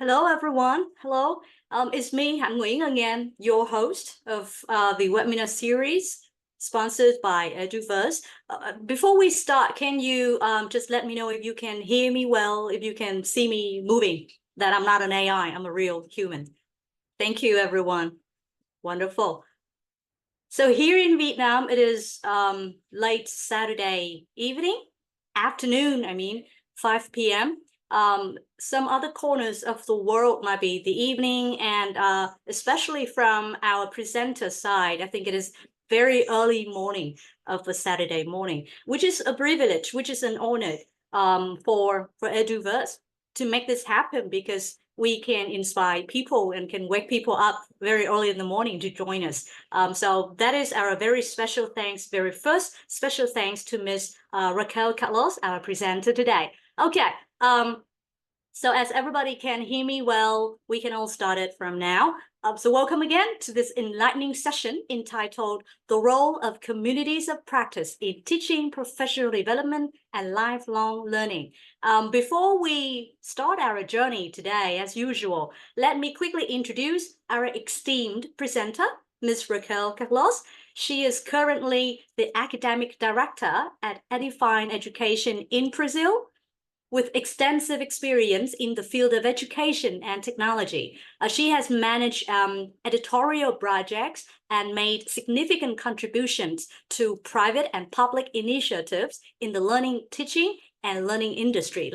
Hello, everyone. Hello. It's me, Hạnh Nguyễn again, your host of the webinar series sponsored by EduVerse. Before we start, can you just let me know if you can hear me well, if you can see me moving, that I'm not an AI, I'm a real human. Thank you, everyone. Wonderful. So here in Vietnam, it is late Saturday afternoon, 5 p.m. Some other corners of the world might be the evening, and especially from our presenter side, I think it is very early morning of a Saturday morning, which is a privilege, which is an honor for EduVerse to make this happen, because we can inspire people and can wake people up very early in the morning to join us. So that is our very special thanks, very first special thanks to Ms. Raquel Carlos, our presenter today. Okay, so as everybody can hear me well, we can all start it from now. So welcome again to this enlightening session entitled The Role of Communities of Practice in Teaching, Professional Development, and Lifelong Learning. Before we start our journey today, as usual, let me quickly introduce our esteemed presenter, Ms. Raquel Carlos. She is currently the Academic Director at Edify Education in Brazil, with extensive experience in the field of education and technology. She has managed editorial projects and made significant contributions to private and public initiatives in the language teaching and learning industry.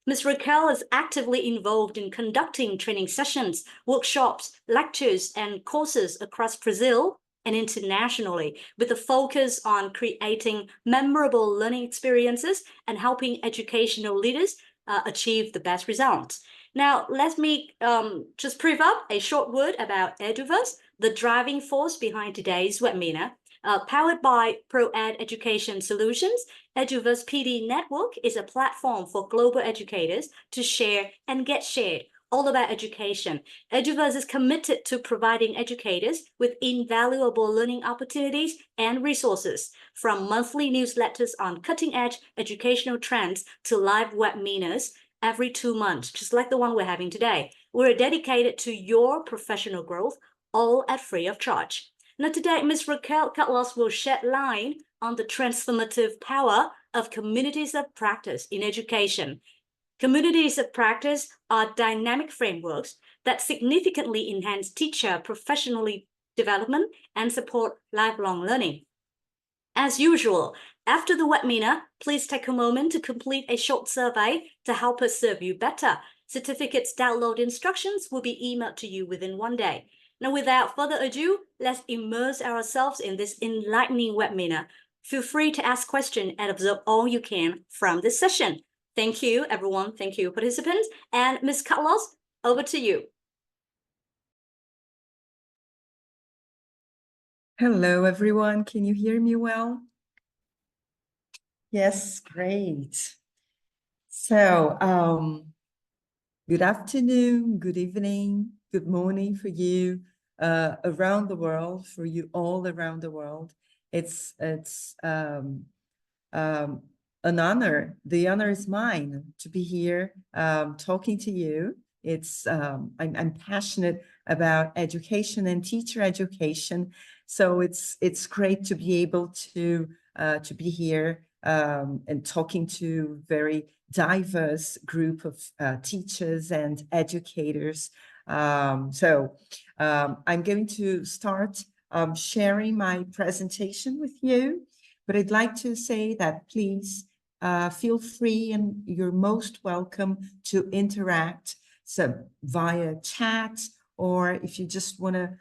Ms. Raquel is actively involved in conducting training sessions, workshops, lectures, and courses across Brazil and internationally, with a focus on creating memorable learning experiences and helping educational leaders achieve the best results. Now, let me just brief up a short word about EduVerse, the driving force behind today's webinar. Powered by ProEd Education Solutions, EduVerse PD Network is a platform for global educators to share and get shared all about education. EduVerse is committed to providing educators with invaluable learning opportunities and resources, from monthly newsletters on cutting-edge educational trends to live webinars every 2 months, just like the one we're having today. We're dedicated to your professional growth, all at free of charge. Now today, Ms. Raquel Carlos will shed light on the transformative power of communities of practice in education. Communities of practice are dynamic frameworks that significantly enhance teacher professional development and support lifelong learning. As usual, after the webinar, please take a moment to complete a short survey to help us serve you better. Certificates download instructions will be emailed to you within 1 day. Now, without further ado, let's immerse ourselves in this enlightening webinar. Feel free to ask questions and observe all you can from this session. Thank you, everyone. Thank you, participants. And Ms. Carlos, over to you. Hello, everyone. Can you hear me well? Yes, great. So, good afternoon, good evening, good morning for you around the world, for you all around the world. It's an honor. The honor is mine to be here talking to you. I'm passionate about education and teacher education, so it's great to be able to be here and talking to very diverse group of teachers and educators. I'm going to start sharing my presentation with you, but I'd like to say that please feel free and you're most welcome to interact via chat, or if you just want to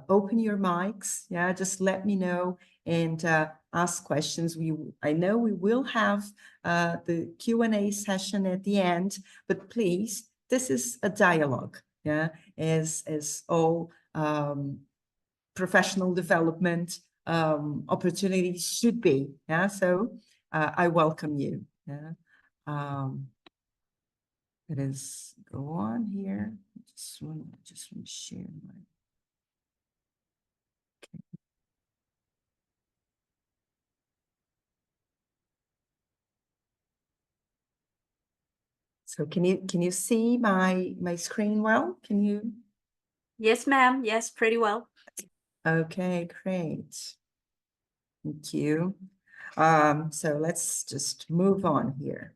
open your mics, just let me know and ask questions. I know we will have the Q&A session at the end, but please, this is a dialogue, as all professional development opportunities should be. So I welcome you. Let us go on here. Just want to share my. Okay. So can you see my screen well? Can you? Yes, ma'am. Yes, pretty well. Okay, great. Thank you. So let's just move on here.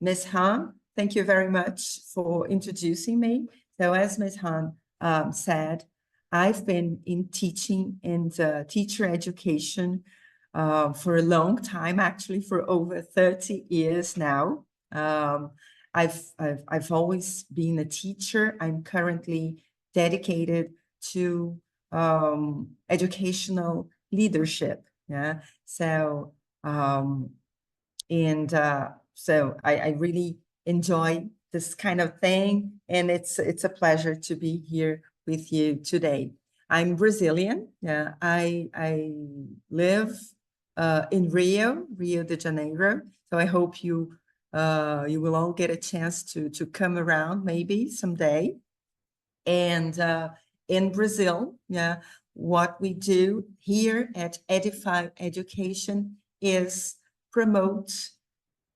Ms. Han, thank you very much for introducing me. So as Ms. Han said, I've been in teaching and teacher education for a long time, actually for over 30 years now. I've always been a teacher. I'm currently dedicated to educational leadership. Yeah. So so I really enjoy this kind of thing, and it's a pleasure to be here with you today. I'm Brazilian. Yeah, I live in Rio de Janeiro. So I hope you will all get a chance to come around maybe someday. And in Brazil, yeah, what we do here at Edify Education is promote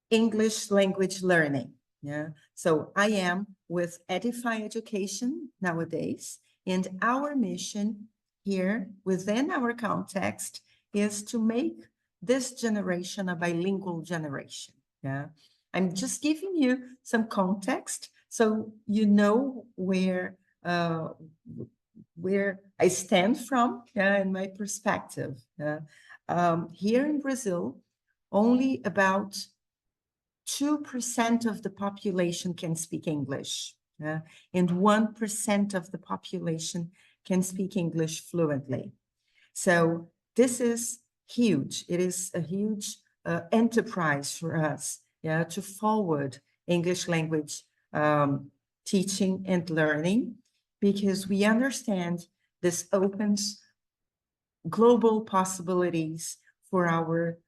English language learning. Yeah. So I am with Edify Education nowadays, and our mission here within our context is to make this generation a bilingual generation. Yeah. I'm just giving you some context so you know uh, where I stand from, yeah, and my perspective. Yeah. Here in Brazil, only about 2% of the population can speak English, and 1% of the population can speak English fluently. So this is huge. It is a huge enterprise for us, yeah, to forward English language teaching and learning, because we understand this opens global possibilities for our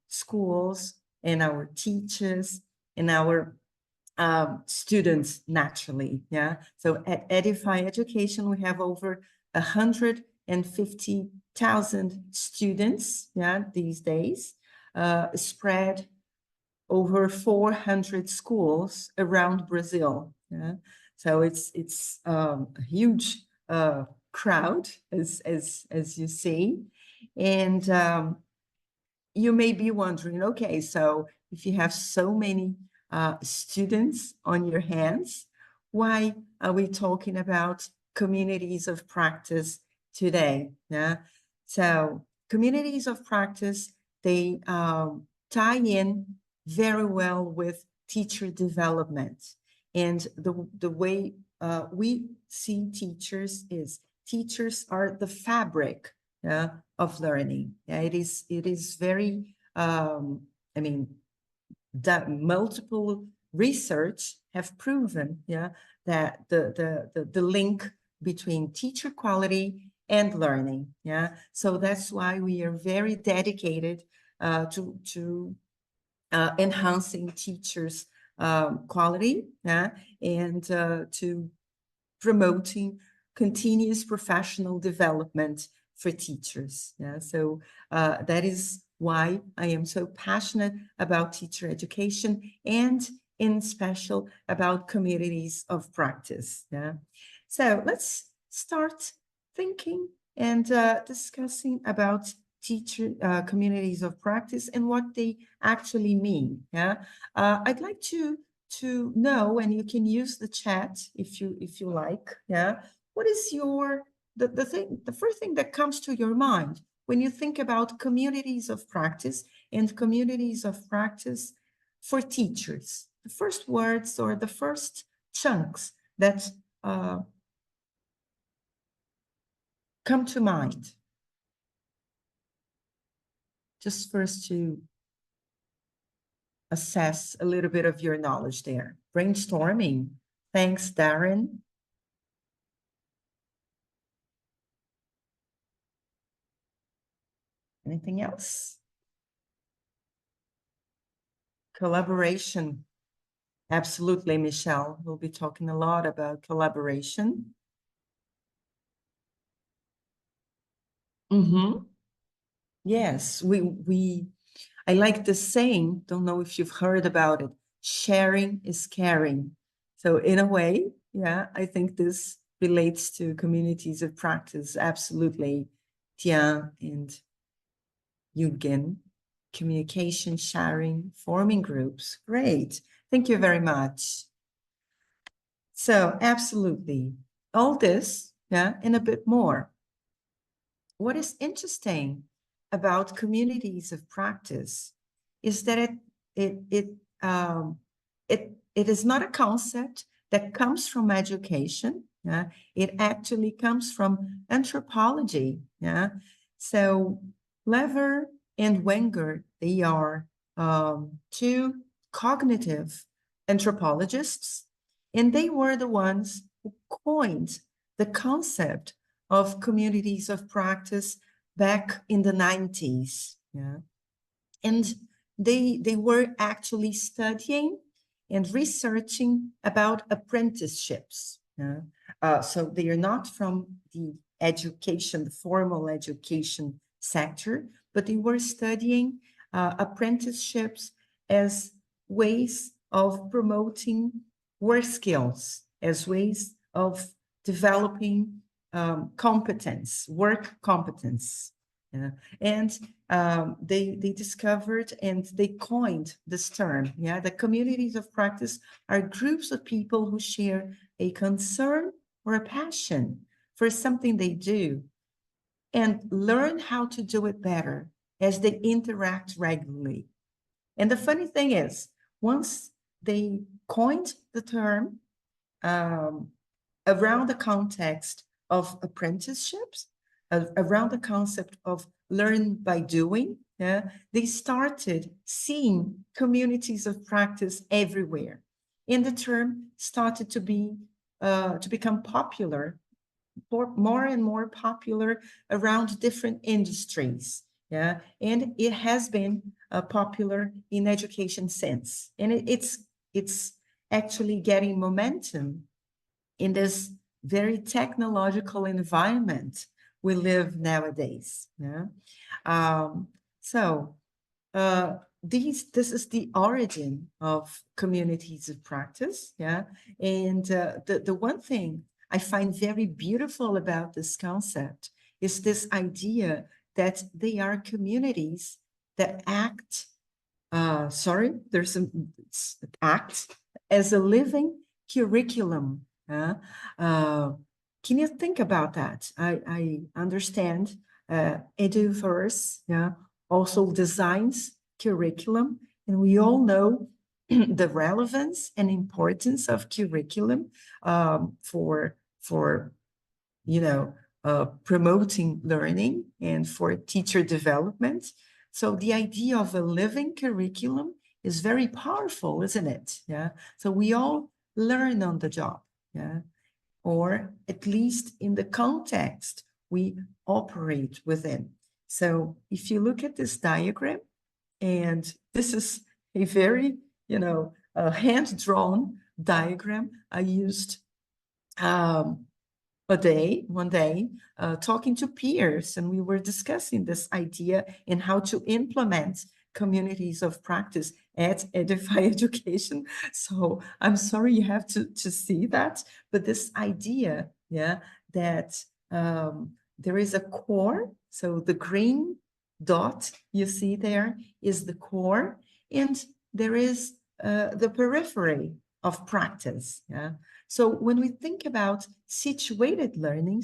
schools and our teachers and our students naturally. Yeah. So at Edify Education, we have over 150,000 students, yeah, these days, spread over 400 schools around Brazil. Yeah. So it's a huge crowd, as you see. And you may be wondering, okay, so if you have so many students on your hands, why are we talking about communities of practice today? Yeah. So communities of practice, they tie in very well with teacher development. And the way we see teachers is teachers are the fabric, yeah, of learning. Yeah, it is very, I mean, that multiple research have proven, yeah, that the link between teacher quality and learning. Yeah, so that's why we are very dedicated to enhancing teachers' quality, yeah, and to promoting continuous professional development for teachers. Yeah, so that is why I am so passionate about teacher education, and in special about communities of practice. Yeah, so let's start thinking and discussing about teacher communities of practice and what they actually mean. Yeah, I'd like to know, and you can use the chat if you like. Yeah, what is the first thing that comes to your mind when you think about communities of practice and communities of practice for teachers? The first words or the first chunks that come to mind, just first to assess a little bit of your knowledge there. Brainstorming. Thanks, Darren. Anything else? Collaboration. Absolutely, Michelle. We'll be talking a lot about collaboration. Mm-hmm. Yes, I like the saying, don't know if you've heard about it, sharing is caring. So in a way, yeah, I think this relates to communities of practice, absolutely. Tian and Yugen, communication, sharing, forming groups. Great. Thank you very much. So absolutely, all this, yeah, and a bit more. What is interesting about communities of practice is that it is not a concept that comes from education. Yeah, it actually comes from anthropology. Yeah, so Lever and Wenger, they are two cognitive anthropologists, and they were the ones who coined the concept of communities of practice back in the 90s. Yeah. And they were actually studying and researching about apprenticeships. Yeah. So they are not from the education, the formal education sector, but they were studying apprenticeships as ways of promoting work skills, as ways of developing competence, work competence. Yeah. And they discovered and they coined this term. Yeah, the communities of practice are groups of people who share a concern or a passion for something they do and learn how to do it better as they interact regularly. And the funny thing is, once they coined the term around the context of apprenticeships, around the concept of learn by doing, yeah, they started seeing communities of practice everywhere. And the term started to become popular, more and more popular around different industries. Yeah, and it has been popular in education since, and it's actually getting momentum in this very technological environment we live nowadays. Yeah. Um, so this is the origin of communities of practice. Yeah. And the one thing I find very beautiful about this concept is this idea that they are communities that act, there's an act as a living curriculum. Can you think about that? I understand EduVerse, yeah, also designs curriculum, and we all know the relevance and importance of curriculum for promoting learning and for teacher development. So the idea of a living curriculum is very powerful, isn't it? Yeah. So we all learn on the job. Yeah. Or at least in the context we operate within. So if you look at this diagram, and this is a very, hand-drawn diagram I used one day, talking to peers, and we were discussing this idea and how to implement communities of practice at Edify Education. So I'm sorry you have to see that, but this idea, yeah, that there is a core. So the green dot you see there is the core, and there is the periphery of practice. Yeah. So when we think about situated learning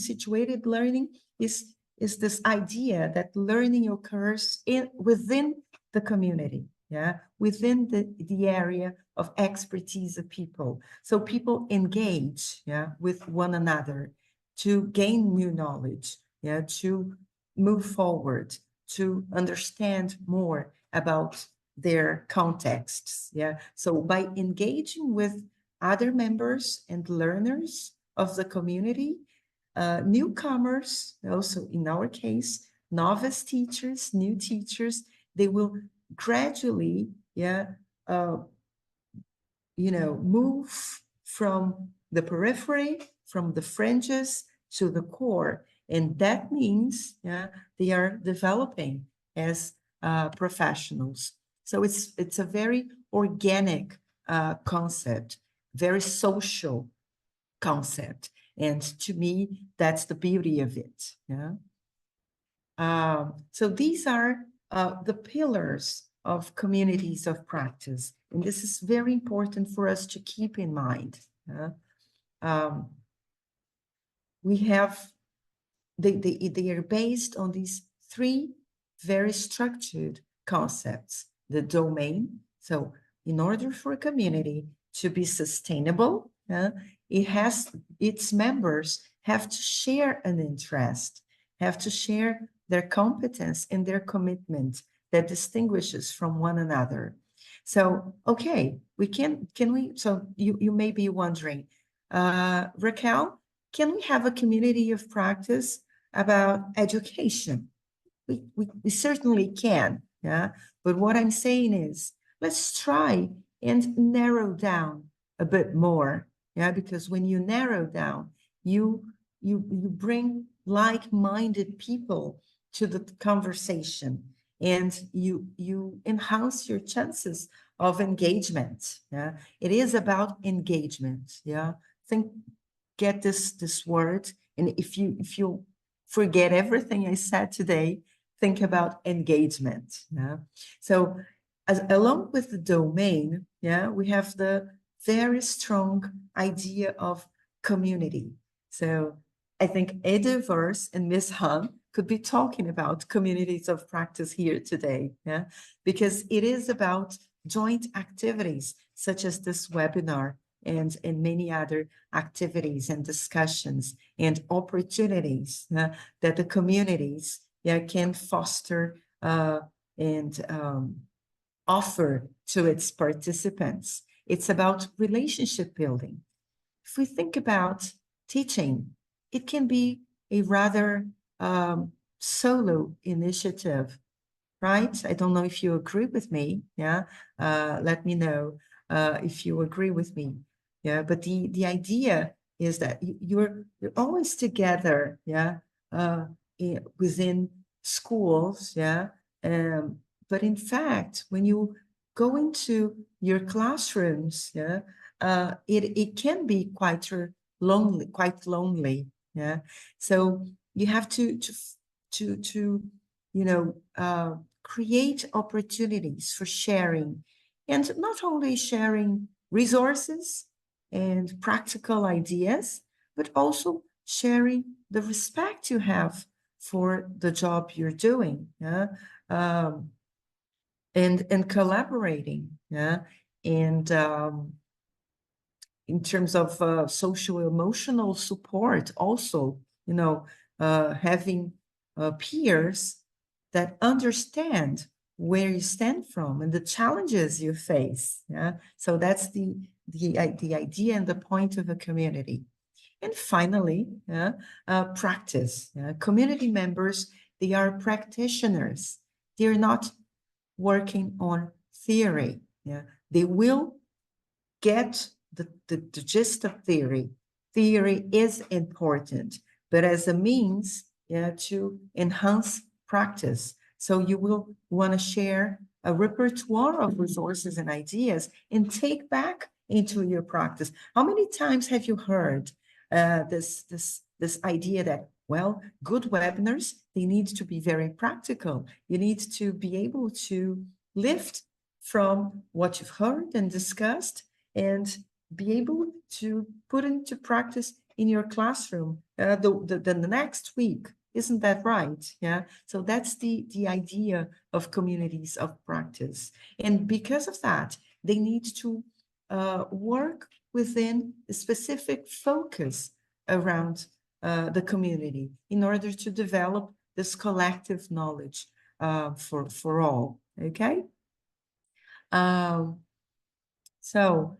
is this idea that learning occurs within the community, yeah, within the area of expertise of people. So people engage, yeah, with one another to gain new knowledge, yeah, to move forward, to understand more about their contexts, yeah. So by engaging with other members and learners of the community, newcomers, also in our case, novice teachers, new teachers, they will gradually, move from the periphery, from the fringes to the core. And that means, yeah, they are developing as professionals. So it's a very organic concept, very social concept. And to me, that's the beauty of it. Yeah. So these are the pillars of communities of practice. And this is very important for us to keep in mind. We have, they are based on these three very structured concepts. The domain. So in order for a community to be sustainable, its members have to share an interest, have to share their competence and their commitment that distinguishes from one another. So, okay, so you may be wondering, Raquel, can we have a community of practice about education? We certainly can, yeah? But what I'm saying is, let's try and narrow down a bit more, yeah? Because when you narrow down, you bring like-minded people to the conversation, and you enhance your chances of engagement, yeah? It is about engagement, yeah? Get this word, and if you forget everything I said today, think about engagement. Yeah. So along with the domain, yeah, we have the very strong idea of community. So I think EduVerse and Ms. Han could be talking about communities of practice here today, yeah, because it is about joint activities such as this webinar and many other activities and discussions and opportunities that the communities can foster and offer to its participants. It's about relationship building. If we think about teaching, it can be a rather solo initiative, right? I don't know if you agree with me. Yeah, let me know if you agree with me. Yeah, but the idea is that you're always together. Yeah, within schools. Yeah, but in fact, when you go into your classrooms, yeah, it can be quite lonely. Yeah, so you have to create opportunities for sharing, and not only sharing resources and practical ideas, but also sharing the respect you have for the job you're doing, yeah? And collaborating, yeah? And in terms of social emotional support also, having peers that understand where you stand from and the challenges you face. Yeah, so that's the idea and the point of a community. And finally, practice. Community members, they are practitioners. They're not working on theory. Yeah, they will get the gist of theory. Theory is important, but as a means to enhance practice. So you will want to share a repertoire of resources and ideas and take back into your practice. How many times have you heard this idea that, well, good webinars, they need to be very practical. You need to be able to lift from what you've heard and discussed and be able to put into practice in your classroom the next week. Isn't that right? Yeah. So that's the idea of communities of practice. And because of that, they need to work within a specific focus around the community in order to develop this collective knowledge for all. Okay. So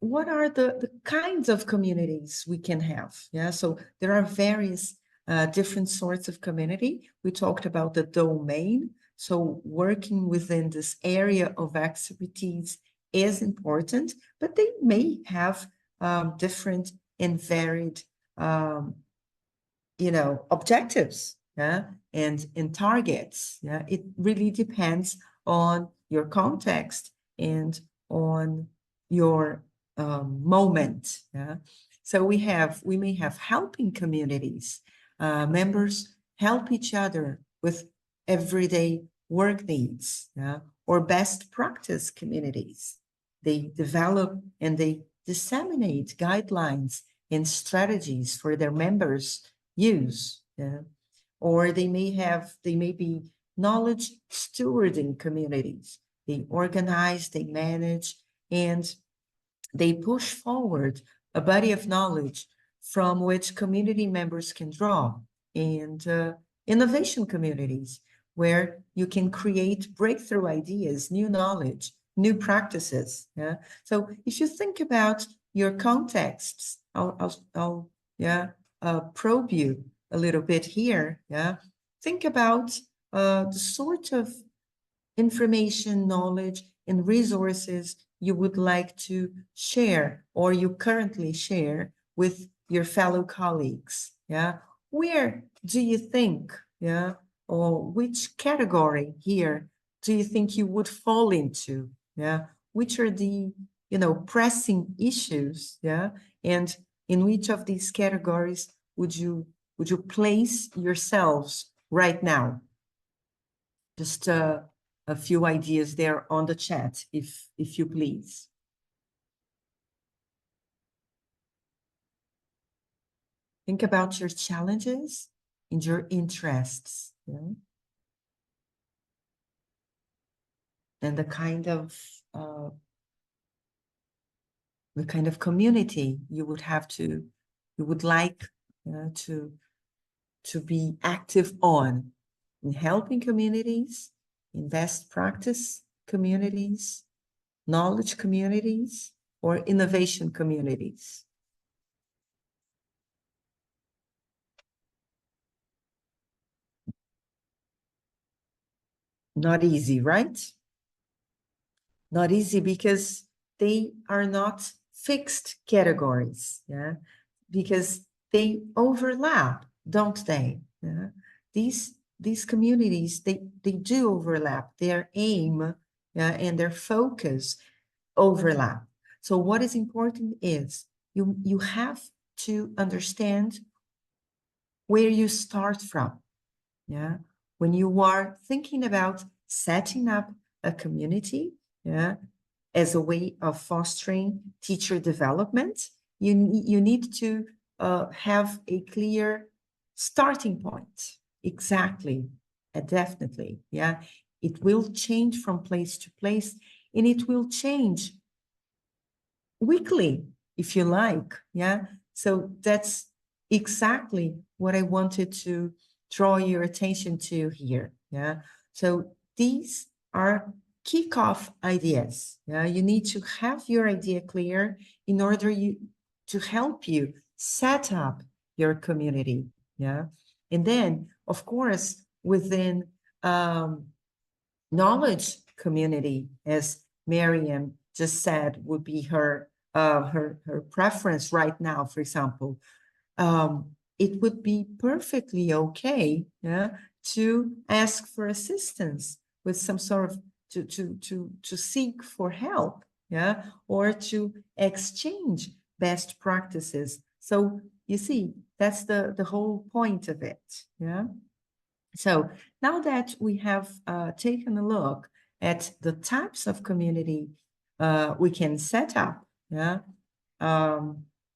what are the kinds of communities we can have? Yeah, so there are various different sorts of community. We talked about the domain. So working within this area of expertise is important, but they may have different and varied, objectives. yeah, and targets. Yeah, it really depends on your context and on your moment. Yeah, so we may have helping communities. Members help each other with everyday work needs, yeah, or best practice communities. They develop and they disseminate guidelines and strategies for their members' use. Yeah? Or they may be knowledge stewarding communities. They organize, they manage, and they push forward a body of knowledge from which community members can draw, and innovation communities where you can create breakthrough ideas, new knowledge, new practices. Yeah. So if you think about your contexts, I'll probe you a little bit here. Yeah. Think about the sort of information, knowledge, and resources you would like to share or you currently share with your fellow colleagues. Yeah. Where do you think, yeah, or which category here do you think you would fall into? Yeah. Which are the, pressing issues? Yeah. And in which of these categories would you place yourselves right now? Just a few ideas there on the chat, if you please. Think about your challenges and your interests, yeah? And the kind of community you would like to be active on, in helping communities, in best practice communities, knowledge communities, or innovation communities. Not easy, right? Not easy because they are not fixed categories, yeah? Because they overlap, don't they? Yeah? These communities, they do overlap. Their aim, yeah, and their focus overlap. So what is important is you have to understand where you start from. Yeah, when you are thinking about setting up a community, yeah, as a way of fostering teacher development, you need to have a clear starting point. Exactly, definitely, yeah. It will change from place to place, and it will change weekly, if you like, yeah. So that's exactly what I wanted to draw your attention to here, yeah. So these are kickoff ideas, yeah. You need to have your idea clear in order to help you set up your community, yeah. And then, of course, within knowledge community, as Miriam just said, would be her preference right now, for example, it would be perfectly okay, yeah, to ask for assistance with some sort of to seek for help, yeah, or to exchange best practices. So you see, that's the whole point of it, yeah. So now that we have taken a look at the types of community we can set up, yeah,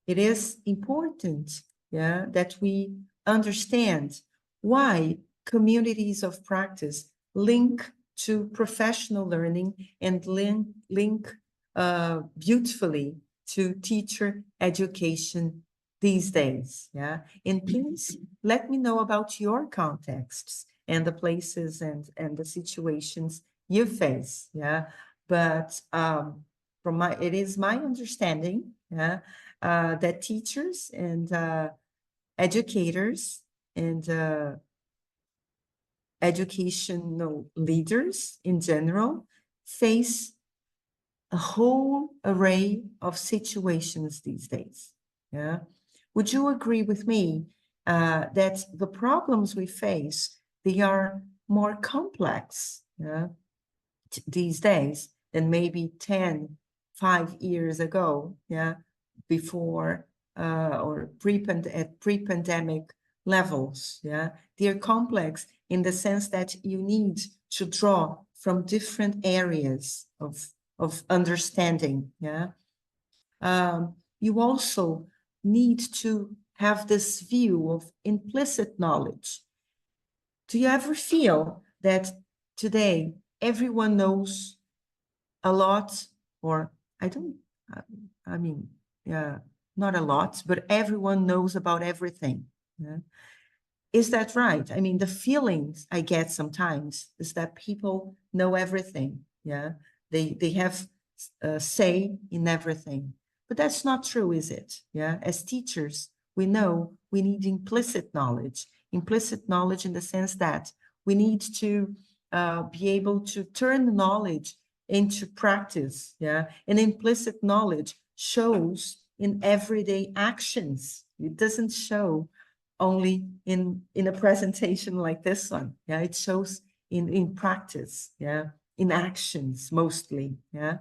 it is important, yeah, that we understand why communities of practice link to professional learning and link beautifully to teacher education these days, yeah. And please let me know about your contexts and the places and the situations you face, yeah. But it is my understanding, yeah, that teachers and educators and educational leaders in general face a whole array of situations these days, yeah. Would you agree with me that the problems we face, they are more complex, yeah, these days than maybe 5 years ago, yeah, before or pre-pandemic levels, yeah. They're complex in the sense that you need to draw from different areas of understanding, yeah. You also need to have this view of implicit knowledge. Do you ever feel that today everyone knows a lot, or I don't, I mean, yeah, not a lot, but everyone knows about everything? Yeah? Is that right? I mean, the feelings I get sometimes is that people know everything. Yeah, they have a say in everything, but that's not true, is it? Yeah, as teachers, we know we need implicit knowledge in the sense that we need to be able to turn the knowledge into practice. Yeah, and implicit knowledge shows in everyday actions. It doesn't show only in a presentation like this one. Yeah, it shows in practice. Yeah, in actions mostly. Yeah,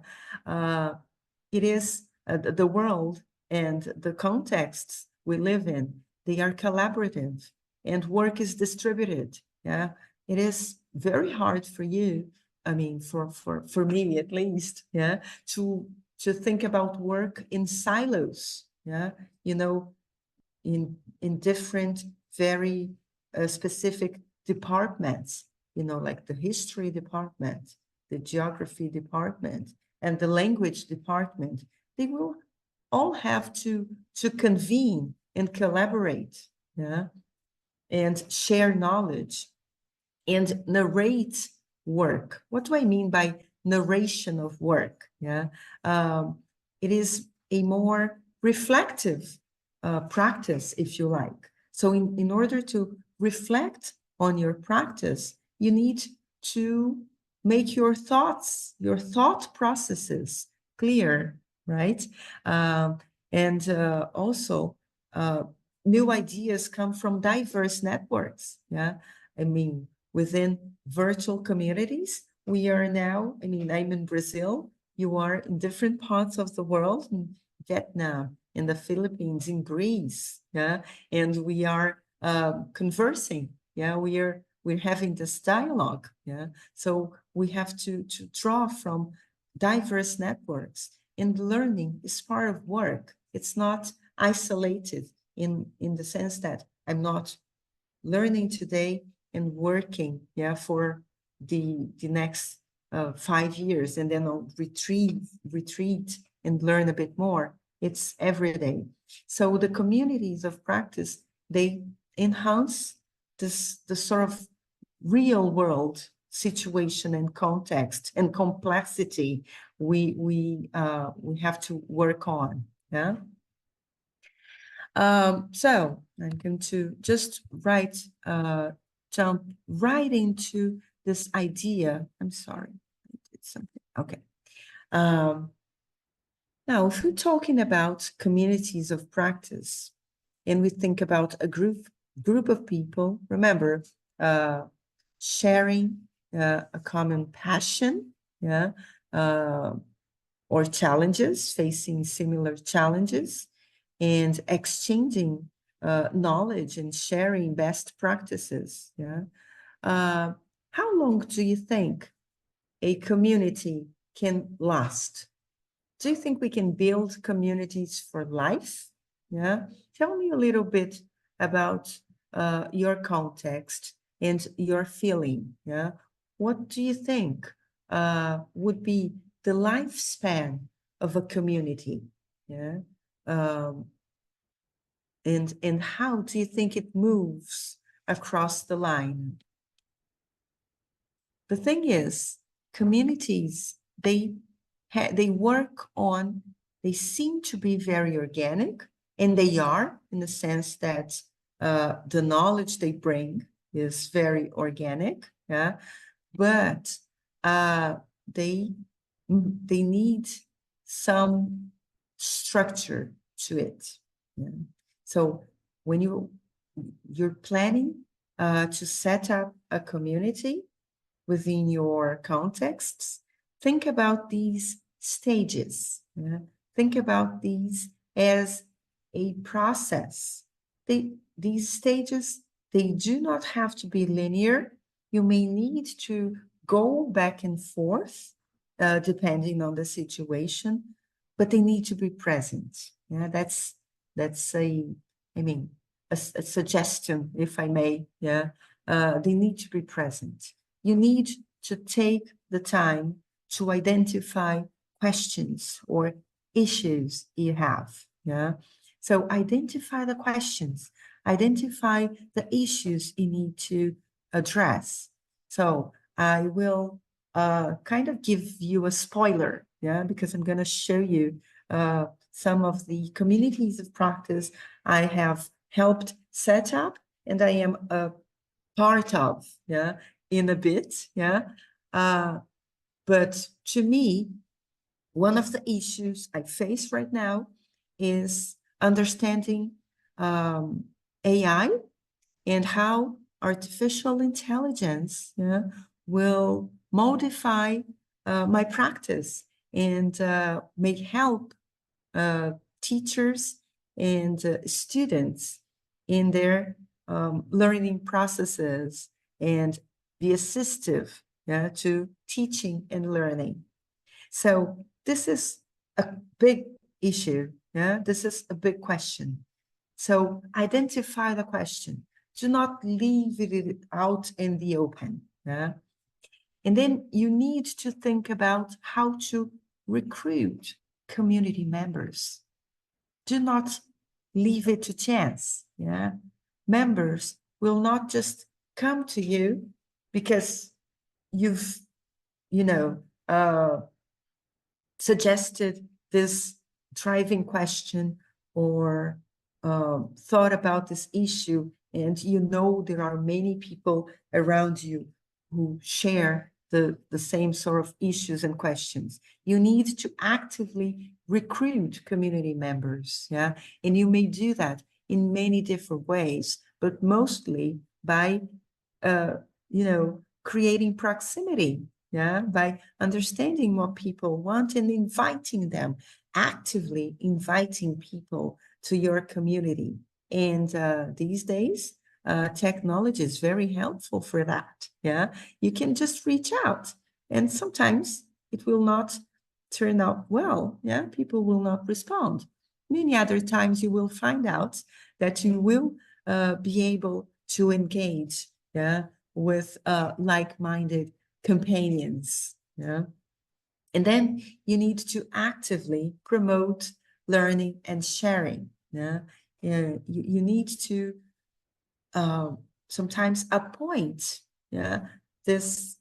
it is the world and the contexts we live in. They are collaborative, and work is distributed. Yeah, it is very hard for you. I mean, for me at least. Yeah, to think about work in silos. Yeah, you know, in different very specific departments, you know, like the history department, the geography department, and the language department. They will all have to convene and collaborate, yeah, and share knowledge and narrate work. What do I mean by narration of work? Yeah, it is a more reflective practice, if you like. So in order to reflect on your practice, you need to make your thought processes clear, right? And also, new ideas come from diverse networks. Yeah, I mean, within virtual communities, we are now, I mean, I'm in Brazil, you are in different parts of the world, in Vietnam, in the Philippines, in Greece, yeah, and we are conversing, yeah, we're having this dialogue, yeah, so we have to draw from diverse networks, and learning is part of work. It's not isolated in the sense that I'm not learning today and working, yeah, for the next 5 years, and then I'll retreat and learn a bit more. It's every day. So the communities of practice, they enhance the sort of real world situation and context and complexity we have to work on. Yeah. So I'm going to just jump right into this idea. I'm sorry, I did something. Okay. Now, if we're talking about communities of practice, and we think about a group of people, remember, sharing a common passion, yeah, or challenges, facing similar challenges, and exchanging knowledge and sharing best practices. Yeah. How long do you think a community can last? Do you think we can build communities for life? Yeah. Tell me a little bit about your context and your feeling. Yeah. What do you think would be the lifespan of a community? Yeah. Um, and how do you think it moves across the line? The thing is, communities, they work on, they seem to be very organic, and they are, in the sense that the knowledge they bring is very organic, yeah, but they need some structure to it. Yeah. So when you you're planning to set up a community within your contexts, think about these stages. Yeah? Think about these as a process. These stages, they do not have to be linear. You may need to go back and forth, depending on the situation, but they need to be present. Yeah, that's I mean, a suggestion, if I may. Yeah, they need to be present. You need to take the time to identify questions or issues you have. Yeah. So identify the questions, identify the issues you need to address. So I will kind of give you a spoiler, yeah, because I'm going to show you some of the communities of practice I have helped set up and I am a part of, yeah, in a bit, yeah. But to me, one of the issues I face right now is understanding AI and how artificial intelligence, yeah, will modify my practice and may help teachers and students in their learning processes and be assistive, yeah, to teaching and learning. So this is a big issue. Yeah, this is a big question. So identify the question. Do not leave it out in the open. Yeah. And then you need to think about how to recruit community members. Do not leave it to chance. Yeah. Members will not just come to you because you've, you know, suggested this driving question or thought about this issue, and you know there are many people around you who share the same sort of issues and questions. You need to actively recruit community members, yeah? And you may do that in many different ways, but mostly by, creating proximity, yeah, by understanding what people want and inviting them, actively inviting people to your community. And these days, technology is very helpful for that. Yeah, you can just reach out, and sometimes it will not turn out well. Yeah, people will not respond. Many other times, you will find out that you will be able to engage. Yeah, with like-minded companions. Yeah. And then you need to actively promote learning and sharing. Yeah. You need to sometimes appoint, yeah, this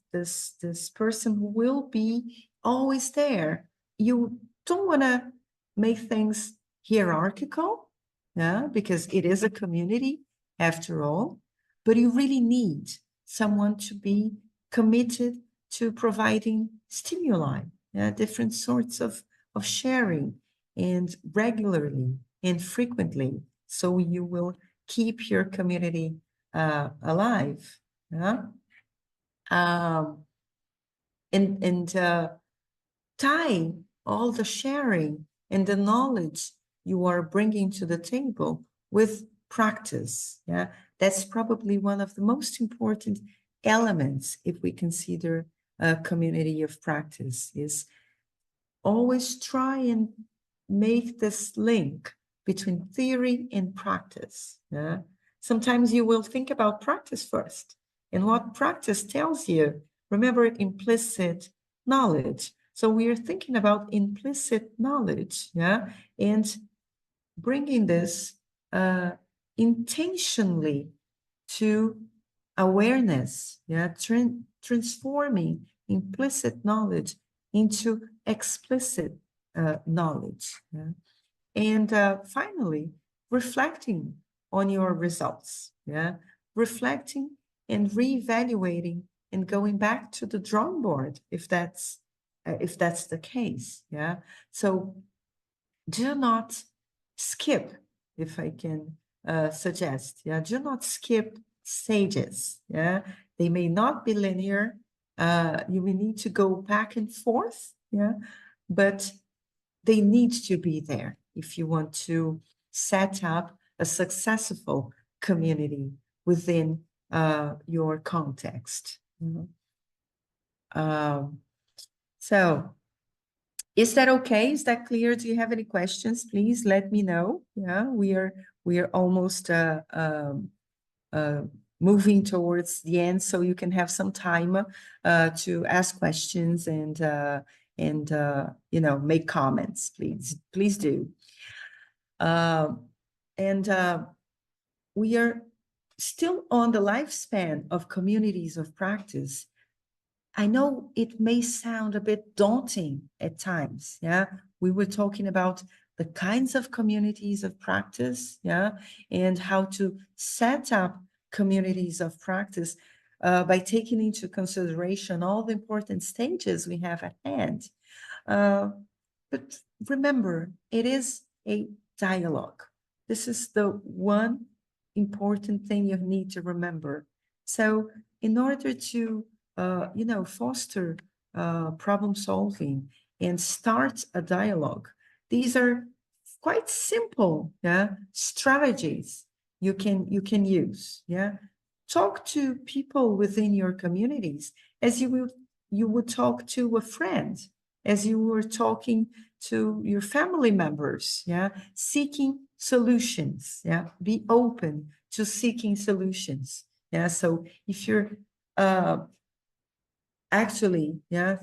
person who will be always there. You don't want to make things hierarchical, yeah, because it is a community after all, but you really need someone to be committed to providing stimuli, yeah, different sorts of sharing, and regularly and frequently, so you will keep your community alive. Yeah? And tie all the sharing and the knowledge you are bringing to the table with practice. Yeah, that's probably one of the most important elements if we consider a community of practice, is always try and make this link between theory and practice. Yeah? Sometimes you will think about practice first, and what practice tells you. Remember, implicit knowledge. So we are thinking about implicit knowledge, yeah, and bringing this intentionally to awareness, yeah, transforming implicit knowledge into explicit knowledge. Yeah? And finally, reflecting on your results, yeah, reflecting and reevaluating and going back to the drawing board if that's the case, yeah. So do not skip, if I can suggest. Yeah, do not skip stages. Yeah, they may not be linear. You may need to go back and forth. Yeah, but they need to be there if you want to set up a successful community within your context. So is that okay? Is that clear? Do you have any questions? Please let me know. Yeah, we are almost moving towards the end, so you can have some time to ask questions and you know, make comments. Please do. And we are still on the lifespan of communities of practice. I know it may sound a bit daunting at times. Yeah, we were talking about the kinds of communities of practice, yeah, and how to set up communities of practice by taking into consideration all the important stages we have at hand. But remember, it is a dialogue. This is the one important thing you need to remember. So in order to you know, foster problem solving and start a dialogue, these are quite simple, yeah, strategies you can use. Yeah, talk to people within your communities as you would talk to a friend, as you were talking to your family members. Yeah, seeking solutions. Yeah, be open to seeking solutions. Yeah, so if you're actually, yeah,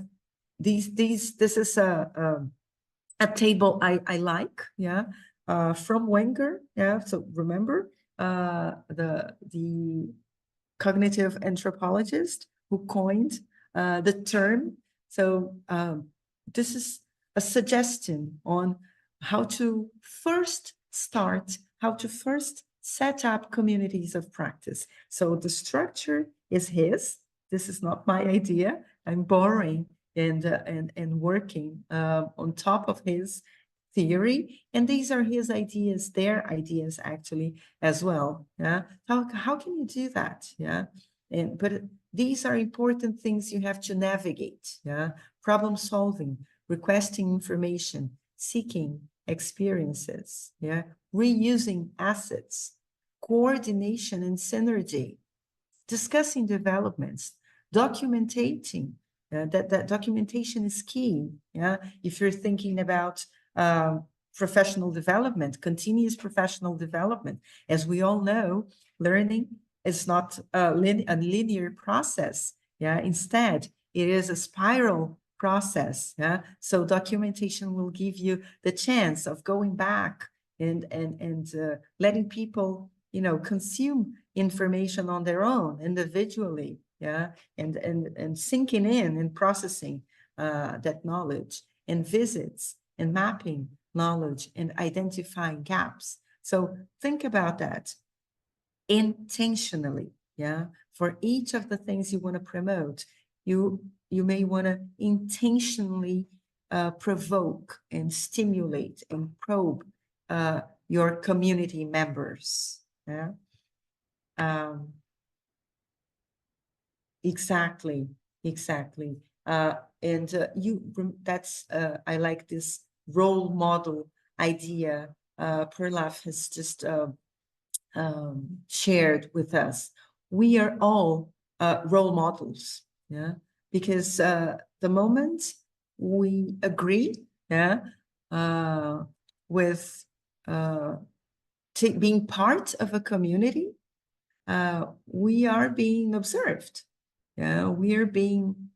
this is a table I like, yeah, from Wenger, yeah. So remember, the cognitive anthropologist who coined the term. So this is a suggestion on how to first set up communities of practice. So the structure is his. This is not my idea. I'm borrowing and working on top of his theory, and these are his ideas, their ideas actually as well. Yeah, how can you do that? Yeah, but these are important things you have to navigate. Yeah, problem solving, requesting information, seeking experiences. Yeah, reusing assets, coordination and synergy, discussing developments, documenting. That documentation is key. Yeah, if you're thinking about professional development, continuous professional development, as we all know, learning is not a linear process. Yeah, instead, it is a spiral process. Yeah, so documentation will give you the chance of going back and letting people, you know, consume information on their own individually. Yeah, and sinking in and processing that knowledge, and visits and mapping knowledge and identifying gaps. So think about that intentionally. Yeah, for each of the things you want to promote, you may want to intentionally provoke and stimulate and probe your community members. Yeah. Exactly, exactly. And that's, I like this role model idea Perlaf has just shared with us. We are all role models, yeah, because the moment we agree, yeah, with being part of a community, we are being observed. Yeah, we are being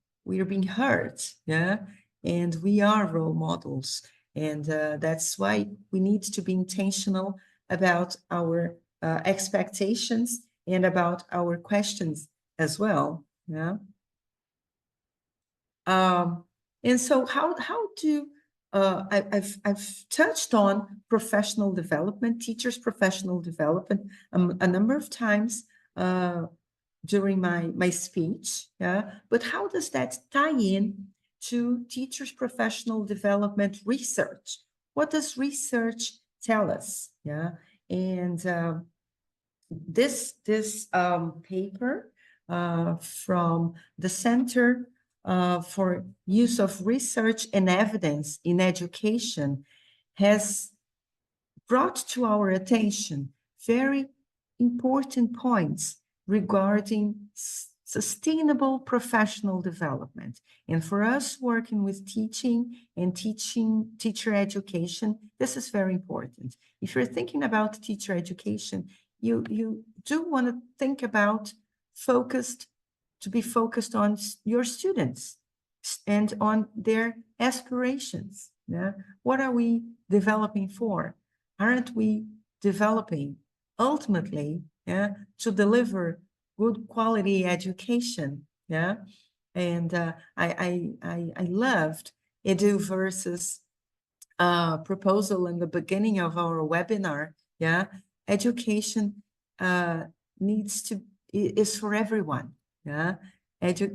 heard. Yeah, and we are role models, and that's why we need to be intentional about our expectations and about our questions as well. Yeah. And so how do I've touched on professional development, teachers' professional development a number of times during my speech. Yeah, but how does that tie in to teachers' professional development research? What does research tell us? Yeah, and this paper from the Center for Use of Research and Evidence in Education has brought to our attention very important points regarding sustainable professional development. And for us working with teaching and teacher education, this is very important. If you're thinking about teacher education, you do want to think about to be focused on your students and on their aspirations. Yeah? What are we developing for? Aren't we developing ultimately, yeah, to deliver good quality education? Yeah, and I loved EduVerse's proposal in the beginning of our webinar. Yeah, education is for everyone. Yeah,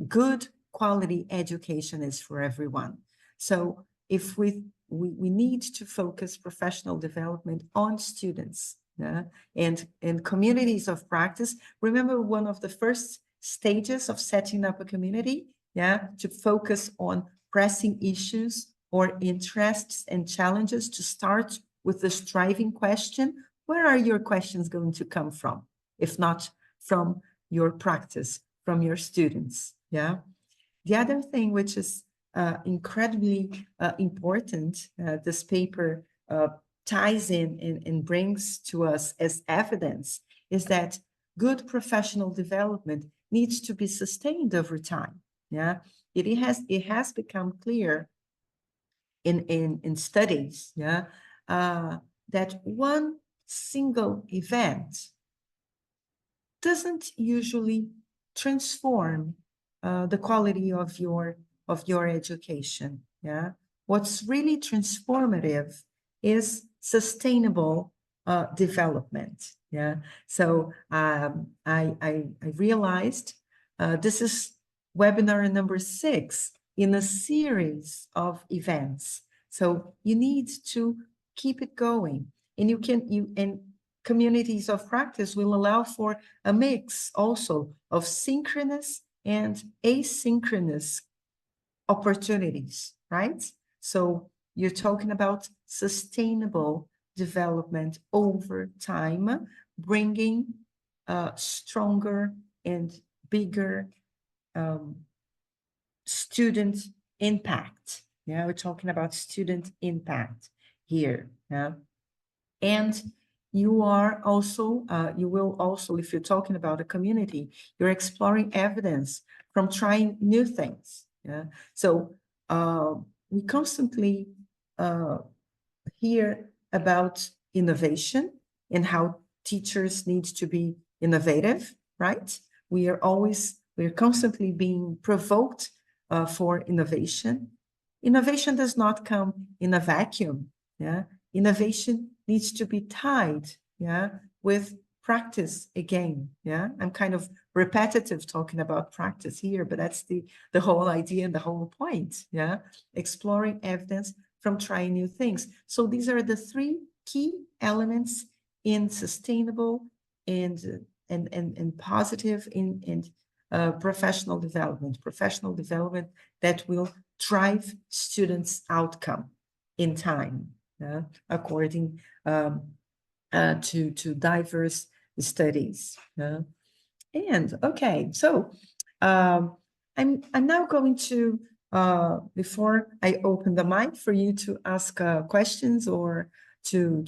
good quality education is for everyone. So if we need to focus professional development on students, yeah, and communities of practice. Remember, one of the first stages of setting up a community, yeah, to focus on pressing issues or interests and challenges, to start with the striving question: where are your questions going to come from, if not from your practice, from your students? Yeah. The other thing which is incredibly important, this paper ties in and brings to us as evidence, is that good professional development needs to be sustained over time. Yeah, it has become clear in studies, yeah, that one single event doesn't usually transform the quality of your education. Yeah, what's really transformative is sustainable development. Yeah, so I realized this is webinar number 6 in a series of events. So you need to keep it going, and and communities of practice will allow for a mix also of synchronous and asynchronous opportunities, right? So you're talking about sustainable development over time, bringing stronger and bigger student impact. Yeah, we're talking about student impact here. Yeah, and you will also, if you're talking about a community, you're exploring evidence from trying new things. Yeah, so we constantly hear about innovation and how teachers need to be innovative, right? We're constantly being provoked for innovation. Innovation does not come in a vacuum. Yeah, innovation needs to be tied, yeah, with practice again. Yeah, I'm kind of repetitive talking about practice here, but that's the whole idea and the whole point. Yeah, exploring evidence from trying new things. So these are the 3 key elements in sustainable and positive in professional development that will drive students' outcome in time, according to diverse studies. And okay, so I'm now going to before I open the mic for you to ask questions or to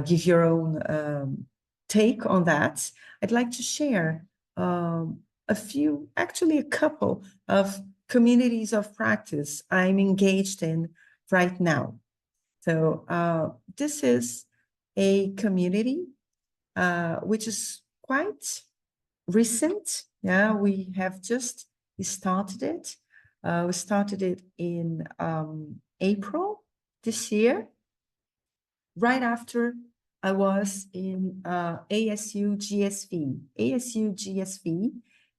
give your own take on that, I'd like to share actually a couple of communities of practice I'm engaged in right now. So this is a community which is quite recent. Yeah, we have just started it. We started it in April this year, right after I was in ASU GSV. ASU GSV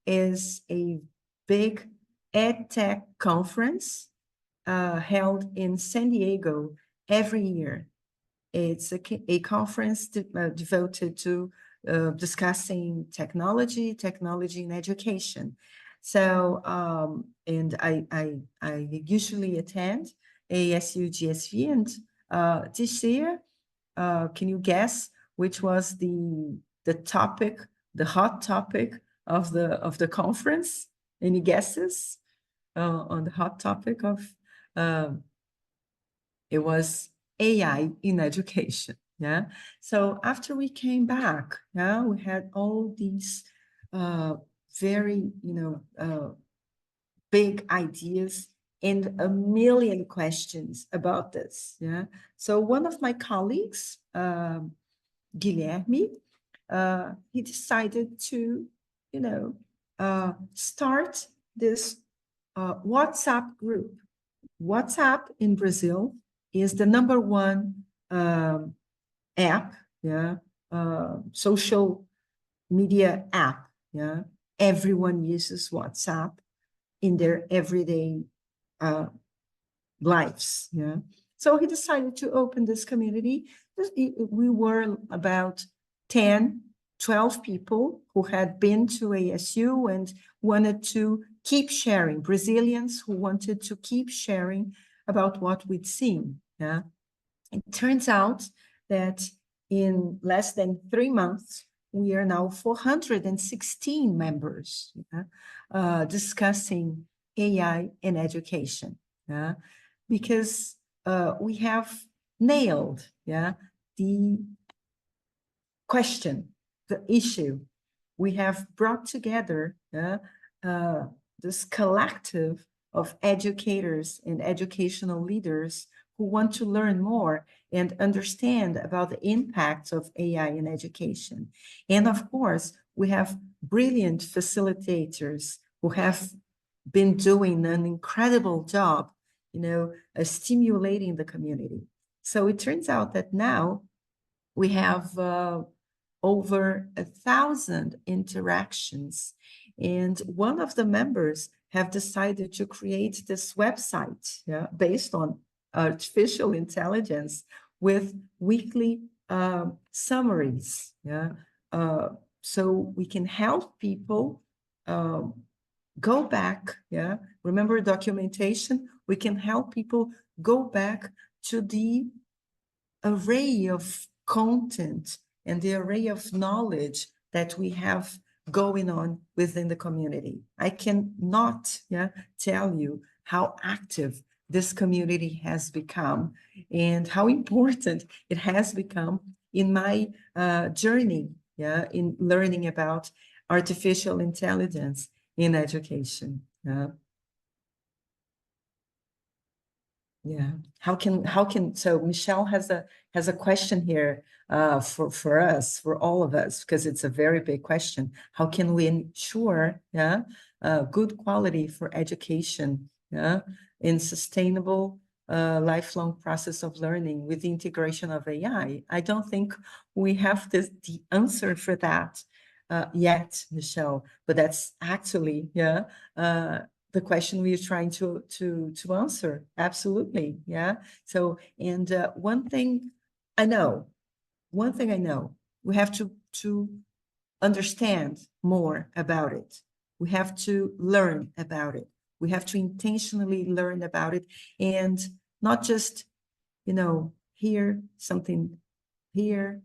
is a big EdTech conference held in San Diego every year. It's a conference devoted to discussing technology in education. So, and I usually attend ASU GSV, and this year, can you guess which was the topic, the hot topic of the conference? Any guesses on the hot topic of? It was AI in education. Yeah. So after we came back, yeah, we had all these very, big ideas and a million questions about this. Yeah. So one of my colleagues, Guilherme, he decided to, start this WhatsApp group. WhatsApp in Brazil is the number one app, yeah, social media app, yeah. Everyone uses WhatsApp in their everyday lives, yeah. So he decided to open this community. We were about 10, 12 people who had been to ASU and wanted to keep sharing, Brazilians who wanted to keep sharing about what we'd seen. Yeah? It turns out that in less than 3 months, we are now 416 members, discussing AI in education. Yeah? Because we have nailed, yeah, the question, the issue. We have brought together this collective of educators and educational leaders who want to learn more and understand about the impacts of AI in education. And of course, we have brilliant facilitators who have been doing an incredible job, stimulating the community. So it turns out that now we have over 1,000 interactions. And one of the members have decided to create this website, yeah, based on artificial intelligence with weekly summaries. Yeah, so we can help people go back. Yeah, remember documentation? We can help people go back to the array of content and the array of knowledge that we have going on within the community. I cannot tell you how active this community has become and how important it has become in my journey, in learning about artificial intelligence in education. Yeah. How can so Michelle has a question here for us, for all of us, because it's a very big question. How can we ensure good quality for education in sustainable lifelong process of learning with the integration of AI? I don't think we have the answer for that yet, Michelle, but that's actually the question we are trying to answer. Absolutely, yeah. So, and one thing I know, we have to understand more about it. We have to learn about it. We have to intentionally learn about it, and not just, hear something here,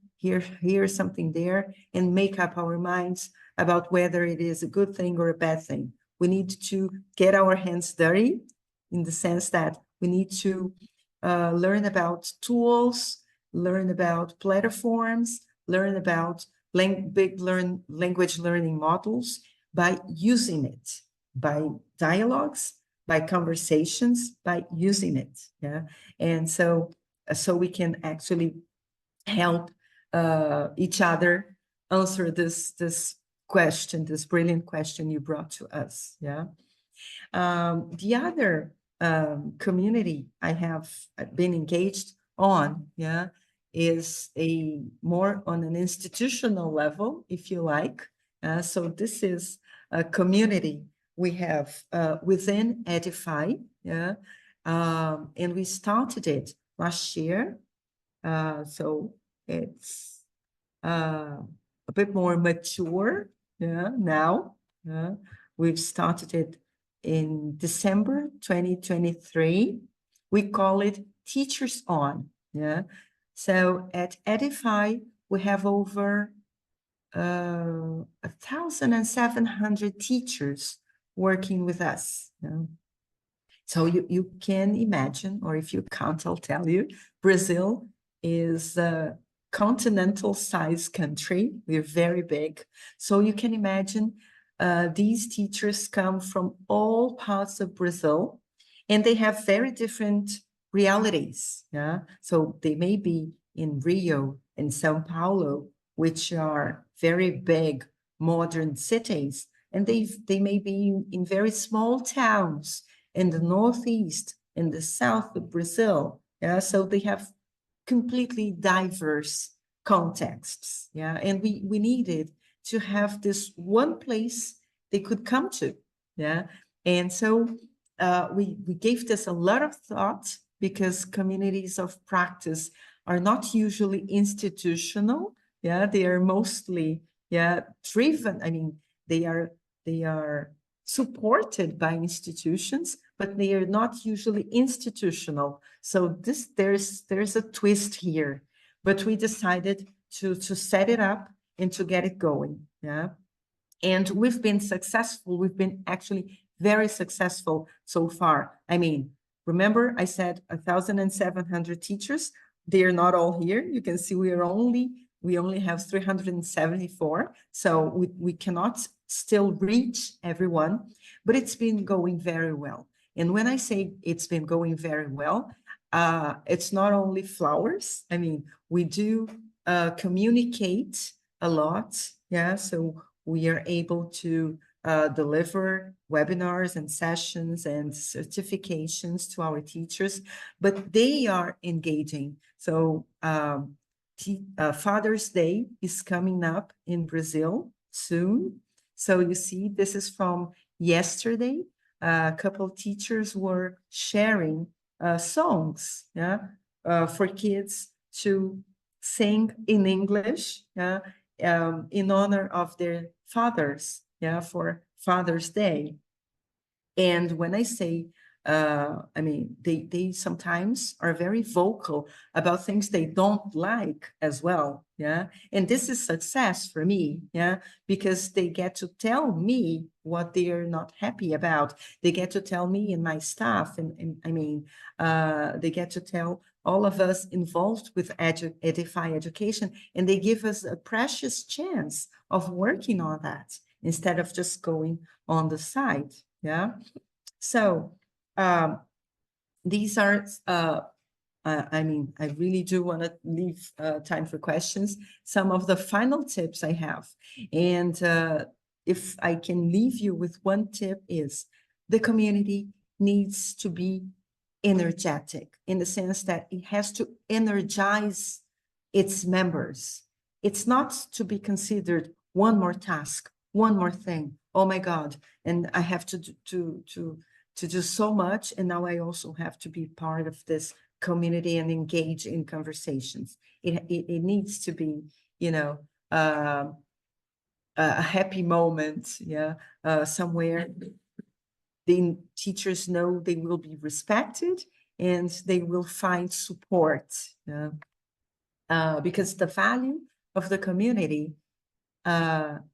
something there, and make up our minds about whether it is a good thing or a bad thing. We need to get our hands dirty in the sense that we need to learn about tools, learn about platforms, learn about language learning models by using it, by dialogues, by conversations, by using it. Yeah. And so we can actually help each other answer this question, this brilliant question you brought to us. Yeah. The other community I have been engaged on, is a more on an institutional level, if you like. So this is a community we have within Edify, and we started it last year. So it's a bit more mature, now. We've started it in December 2023. We call it Teachers On. So at Edify, we have over 1,700 teachers working with us. So you can imagine, or if you can't, I'll tell you, Brazil is a continental size country. We're very big. So you can imagine these teachers come from all parts of Brazil, and they have very different realities. So they may be in Rio and Sao Paulo, which are very big, modern cities, and they may be in very small towns in the northeast, in the south of Brazil. So they have completely diverse contexts. And we needed to have this one place they could come to. And so we gave this a lot of thought, because communities of practice are not usually institutional. They are mostly driven. I mean, they are supported by institutions, but they are not usually institutional. So there's a twist here, but we decided to set it up and to get it going. And we've been successful. We've been actually very successful so far. I mean, remember I said 1,700 teachers. They are not all here. You can see we only have 374. So we cannot still reach everyone, but it's been going very well. And when I say it's been going very well, it's not only flowers. I mean, we do communicate a lot. So we are able to deliver webinars and sessions and certifications to our teachers, but they are engaging. So Father's Day is coming up in Brazil soon. So you see, this is from yesterday. A couple of teachers were sharing songs for kids to sing in English in honor of their fathers, for Father's Day. And when I say, I mean, they sometimes are very vocal about things they don't like as well. And this is success for me, because they get to tell me what they are not happy about. They get to tell me and my staff, and I mean, they get to tell all of us involved with Edify Education, and they give us a precious chance of working on that instead of just going on the side. So these are, I mean, I really do want to leave time for questions. Some of the final tips I have, and if I can leave you with one tip, is the community needs to be energetic, in the sense that it has to energize its members. It's not to be considered one more task, one more thing. Oh my God, and I have to do so much, and now I also have to be part of this community and engage in conversations. It needs to be, a happy moment, somewhere. The teachers know they will be respected and they will find support, because the value of the community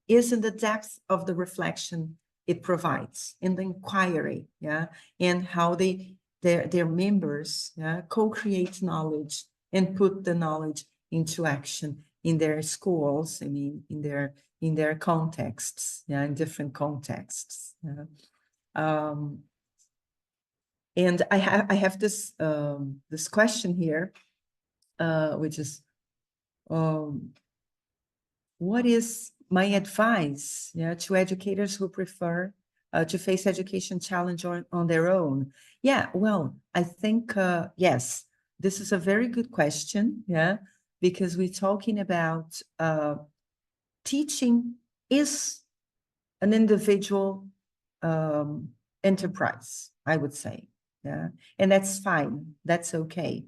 is in the depth of the reflection it provides, in the inquiry, and how their members co-create knowledge and put the knowledge into action in their schools. I mean, in their contexts, in different contexts. And I have this this question here, which is, what is my advice to educators who prefer to face education challenge on their own? Well, I think, yes, this is a very good question, because we're talking about teaching is an individual enterprise, I would say, and that's fine, that's okay,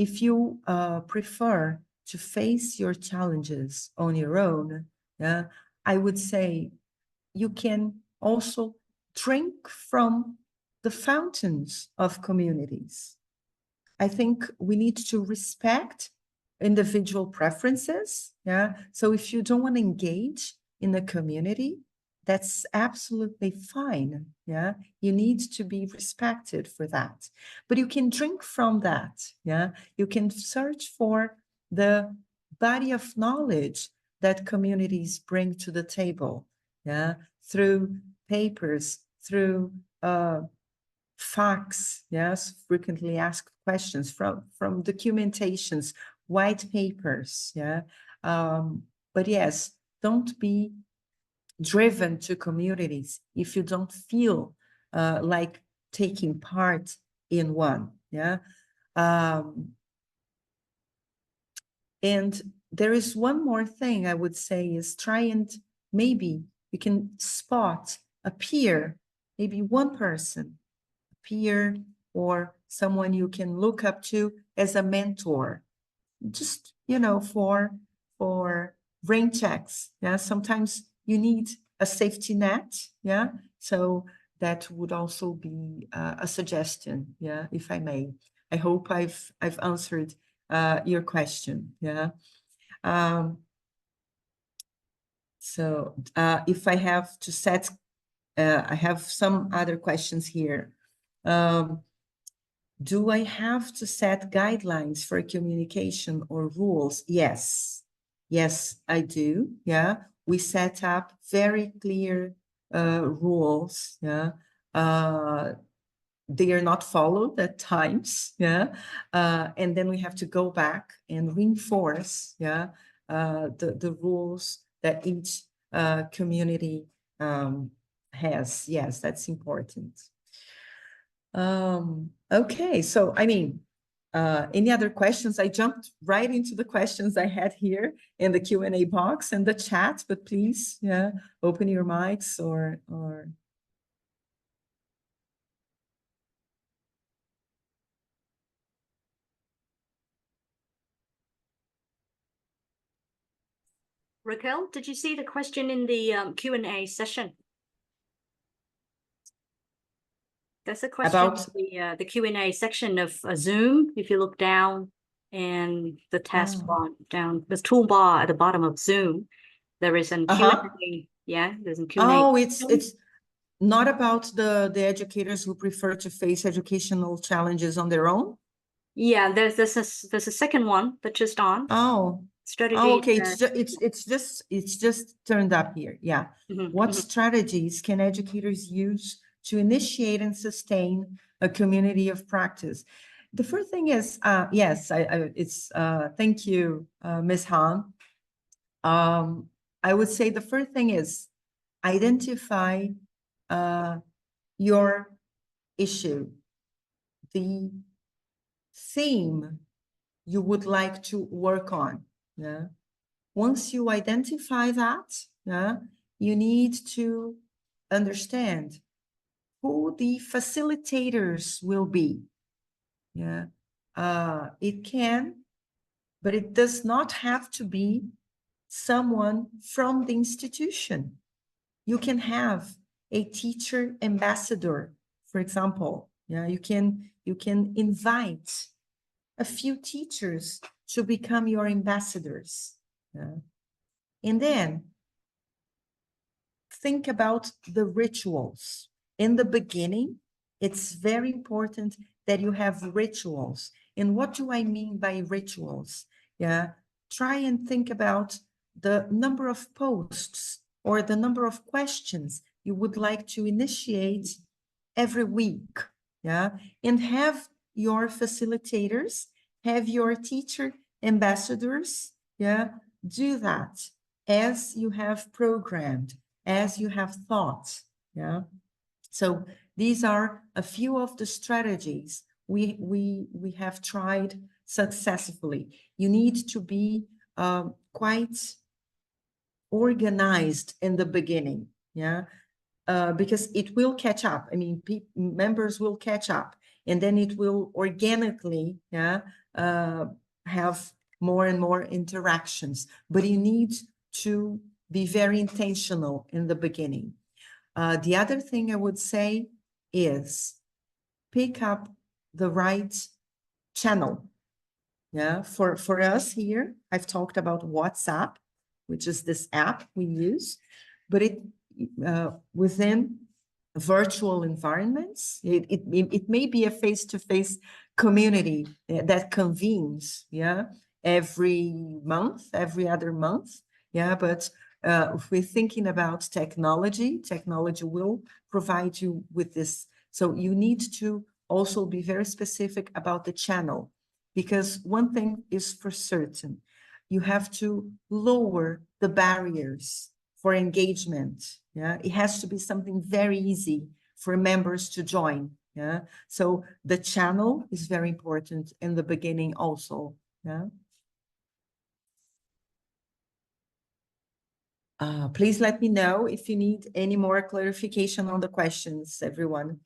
if you prefer to face your challenges on your own, yeah, I would say you can also drink from the fountains of communities. I think we need to respect individual preferences. Yeah. So if you don't want to engage in a community, that's absolutely fine. Yeah. You need to be respected for that. But you can drink from that. Yeah. You can search for the body of knowledge that communities bring to the table. Yeah. Through papers, through facts, yes, frequently asked questions, from documentations, white papers, yeah. But yes, don't be driven to communities if you don't feel like taking part in one, yeah. And there is one more thing I would say is try and maybe you can spot a peer, maybe one person, peer, or someone you can look up to as a mentor, just, you know, for rain checks. Yeah, sometimes you need a safety net. Yeah, so that would also be a suggestion. Yeah, if I may. I hope I've answered your question. Yeah. So if I have to set, I have some other questions here. Do I have to set guidelines for communication or rules? Yes. Yes, I do. Yeah. We set up very clear rules. Yeah. They are not followed at times. Yeah. And then we have to go back and reinforce, yeah, the rules that each community has. Yes, that's important. Okay, so I mean, any other questions? I jumped right into the questions I had here in the Q&A box and the chat, but please, yeah, open your mics or Raquel, did you see the question in the Q&A session? That's a question about in the Q&A section of Zoom. If you look down and the taskbar down, the toolbar at the bottom of Zoom, there is a Q&A. Yeah, there's a Q&A. Oh, it's not about the educators who prefer to face educational challenges on their own? Yeah, there's a second one that just on. Oh. Strategy. Oh, okay. It's just turned up here. Yeah. What strategies can educators use to initiate and sustain a community of practice? The first thing is, yes, thank you, Ms. Han. I would say the first thing is identify your issue, the theme you would like to work on. Yeah. Once you identify that, yeah, you need to understand who the facilitators will be. Yeah. It can, but it does not have to be someone from the institution. You can have a teacher ambassador, for example. Yeah, you can invite a few teachers to become your ambassadors. Yeah. And then think about the rituals. In the beginning, it's very important that you have rituals. And what do I mean by rituals? Yeah, try and think about the number of posts or the number of questions you would like to initiate every week. Yeah, and have your facilitators, have your teacher ambassadors, yeah, do that as you have programmed, as you have thought. Yeah. So these are a few of the strategies we have tried successfully. You need to be quite organized in the beginning. Yeah. Because it will catch up. I mean, members will catch up, and then it will organically, yeah, have more and more interactions, but you need to be very intentional in the beginning. The other thing I would say is pick up the right channel. Yeah, for us here, I've talked about WhatsApp, which is this app we use, but within virtual environments, it may be a face-to-face community that convenes, yeah, every month, every other month, yeah, but if we're thinking about technology will provide you with this. So you need to also be very specific about the channel, because one thing is for certain, you have to lower the barriers for engagement. Yeah, it has to be something very easy for members to join. Yeah, so the channel is very important in the beginning also. Yeah. Please let me know if you need any more clarification on the questions, everyone.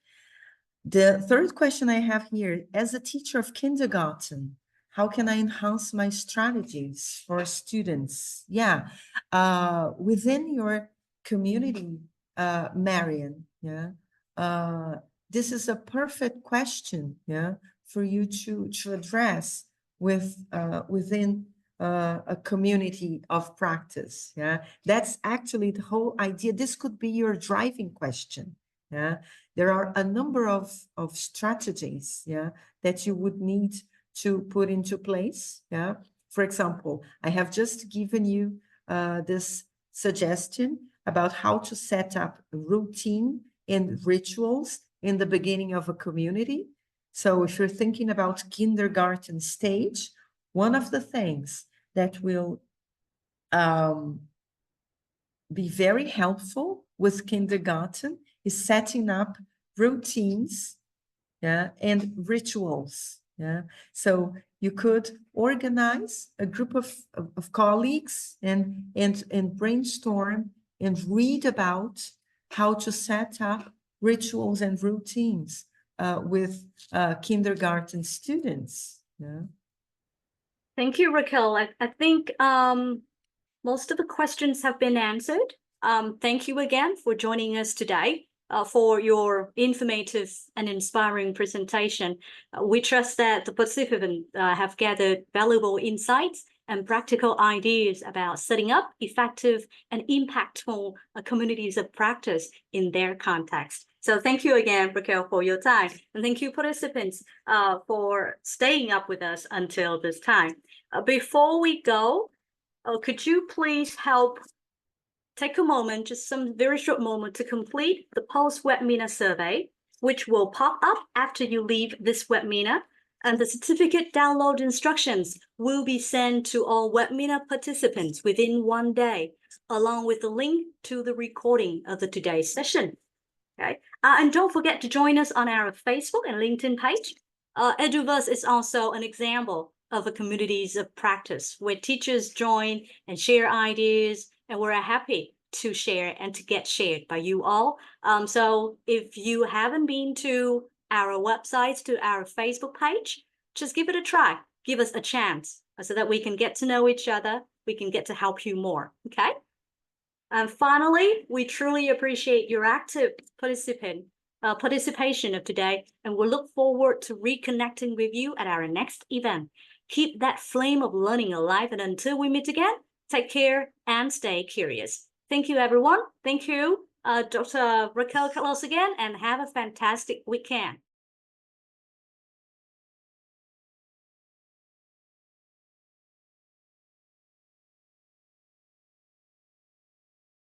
The third question I have here, as a teacher of kindergarten, how can I enhance my strategies for students? Yeah, within your community, Marian, yeah, this is a perfect question, yeah, for you to address within a community of practice. Yeah, that's actually the whole idea. This could be your driving question. Yeah, there are a number of strategies, yeah, that you would need to put into place. Yeah, for example, I have just given you this suggestion about how to set up a routine and rituals in the beginning of a community. So if you're thinking about kindergarten stage, one of the things that will be very helpful with kindergarten is setting up routines, yeah, and rituals. Yeah, so you could organize a group of colleagues and brainstorm and read about how to set up rituals and routines with kindergarten students. Yeah. Thank you, Raquel. I think most of the questions have been answered. Thank you again for joining us today for your informative and inspiring presentation. We trust that the participants have gathered valuable insights and practical ideas about setting up effective and impactful communities of practice in their context. So thank you again, Raquel, for your time. And thank you, participants, for staying up with us until this time. Before we go, could you please help take a moment, just some very short moment, to complete the post-webinar survey, which will pop up after you leave this webinar, and the certificate download instructions will be sent to all webinar participants within 1 day, along with the link to the recording of the today's session. Okay, and don't forget to join us on our Facebook and LinkedIn page. EduVerse is also an example of a communities of practice where teachers join and share ideas, and we're happy to share and to get shared by you all. So if you haven't been to our websites, to our Facebook page, just give it a try. Give us a chance so that we can get to know each other. We can get to help you more, okay? And finally, we truly appreciate your active participation of today, and we'll look forward to reconnecting with you at our next event. Keep that flame of learning alive, and until we meet again, take care and stay curious. Thank you, everyone. Thank you, Dr. Raquel Carlos again, and have a fantastic weekend.